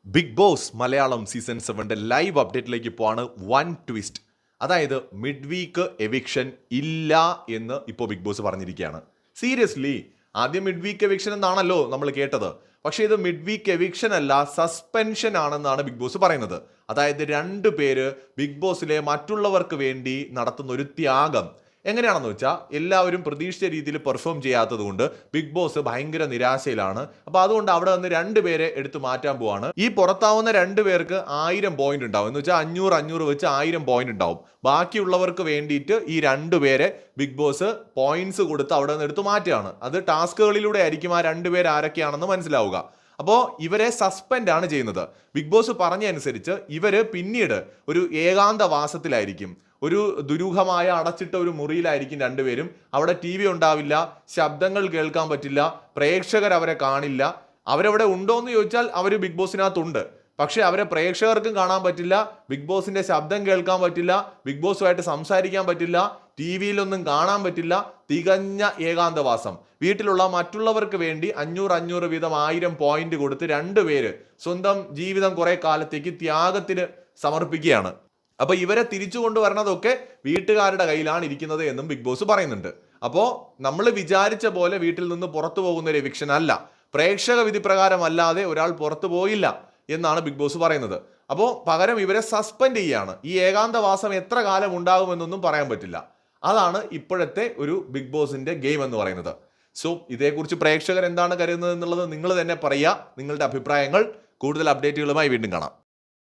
Big Boss Malayalam season 7 live അപ്ഡേറ്റിലേക്ക് പോവാണ്. One twist, അതായത് മിഡ് വീക്ക് എവിക്ഷൻ ഇല്ല എന്ന് ഇപ്പോൾ ബിഗ് ബോസ് പറഞ്ഞിരിക്കുകയാണ്. സീരിയസ്ലി, ആദ്യം മിഡ് വീക്ക് എവിക്ഷൻ എന്നാണല്ലോ നമ്മൾ കേട്ടത്. പക്ഷേ ഇത് മിഡ് വീക്ക് എവിക്ഷൻ അല്ല, സസ്പെൻഷൻ ആണെന്നാണ് ബിഗ് ബോസ് പറയുന്നത്. അതായത് 2 പേര് ബിഗ് ബോസിലെ മറ്റുള്ളവർക്ക് വേണ്ടി നടത്തുന്ന ഒരു ത്യാഗം. എങ്ങനെയാണെന്ന് വെച്ചാൽ എല്ലാവരും പ്രതീക്ഷിച്ച രീതിയിൽ പെർഫോം ചെയ്യാത്തത് കൊണ്ട് ബിഗ് ബോസ് ഭയങ്കര നിരാശയിലാണ്. അപ്പൊ അതുകൊണ്ട് അവിടെ നിന്ന് 2 പേരെ എടുത്തു മാറ്റാൻ പോവാണ്. ഈ പുറത്താവുന്ന 2 പേർക്ക് 1000 പോയിന്റ് ഉണ്ടാവും. എന്ന് വെച്ചാൽ 500 വെച്ച് 1000 പോയിന്റ് ഉണ്ടാവും. ബാക്കിയുള്ളവർക്ക് വേണ്ടിയിട്ട് ഈ 2 പേരെ ബിഗ് ബോസ് പോയിന്റ്സ് കൊടുത്ത് അവിടെ നിന്ന് എടുത്തു മാറ്റുകയാണ്. അത് ടാസ്കുകളിലൂടെ ആയിരിക്കും ആ 2 പേര് ആരൊക്കെയാണെന്ന് മനസ്സിലാവുക. അപ്പോൾ ഇവരെ സസ്പെൻഡ് ആണ് ചെയ്യുന്നത്. ബിഗ് ബോസ് പറഞ്ഞ അനുസരിച്ച് ഇവര് പിന്നീട് ഒരു ഏകാന്തവാസത്തിലായിരിക്കും. ഒരു ദുരൂഹമായ അടച്ചിട്ട ഒരു മുറിയിലായിരിക്കും 2 പേരും. അവിടെ TV ഉണ്ടാവില്ല, ശബ്ദങ്ങൾ കേൾക്കാൻ പറ്റില്ല, പ്രേക്ഷകർ അവരെ കാണില്ല. അവരവിടെ ഉണ്ടോ എന്ന് ചോദിച്ചാൽ അവർ ബിഗ് ബോസിനകത്തുണ്ട്. പക്ഷെ അവരെ പ്രേക്ഷകർക്കും കാണാൻ പറ്റില്ല, ബിഗ് ബോസിന്റെ ശബ്ദം കേൾക്കാൻ പറ്റില്ല, ബിഗ് ബോസുമായിട്ട് സംസാരിക്കാൻ പറ്റില്ല, TV-യിലൊന്നും കാണാൻ പറ്റില്ല. തികഞ്ഞ ഏകാന്തവാസം. വീട്ടിലുള്ള മറ്റുള്ളവർക്ക് വേണ്ടി 500 വീതം 1000 പോയിന്റ് കൊടുത്ത് 2 പേര് സ്വന്തം ജീവിതം കുറെ കാലത്തേക്ക് ത്യാഗത്തിന് സമർപ്പിക്കുകയാണ്. അപ്പൊ ഇവരെ തിരിച്ചു കൊണ്ടുവരണതൊക്കെ വീട്ടുകാരുടെ കയ്യിലാണ് ഇരിക്കുന്നത് എന്നും ബിഗ് ബോസ് പറയുന്നുണ്ട്. അപ്പോൾ നമ്മൾ വിചാരിച്ച പോലെ വീട്ടിൽ നിന്ന് പുറത്തു പോകുന്ന ഒരു എവിക്ഷൻ അല്ല, പ്രേക്ഷക വിധി പ്രകാരം അല്ലാതെ ഒരാൾ പുറത്തു പോയില്ല എന്നാണ് ബിഗ് ബോസ് പറയുന്നത്. അപ്പോൾ പകരം ഇവരെ സസ്പെൻഡ് ചെയ്യാണ്. ഈ ഏകാന്തവാസം എത്ര കാലം ഉണ്ടാകുമെന്നൊന്നും പറയാൻ പറ്റില്ല. അതാണ് ഇപ്പോഴത്തെ ഒരു ബിഗ് ബോസിന്റെ ഗെയിം എന്ന് പറയുന്നത്. സോ ഇതേക്കുറിച്ച് പ്രേക്ഷകർ എന്താണ് കരുതുന്നത് എന്നുള്ളത് നിങ്ങൾ തന്നെ പറയുക. നിങ്ങളുടെ അഭിപ്രായങ്ങൾ. കൂടുതൽ അപ്ഡേറ്റുകളുമായി വീണ്ടും കാണാം.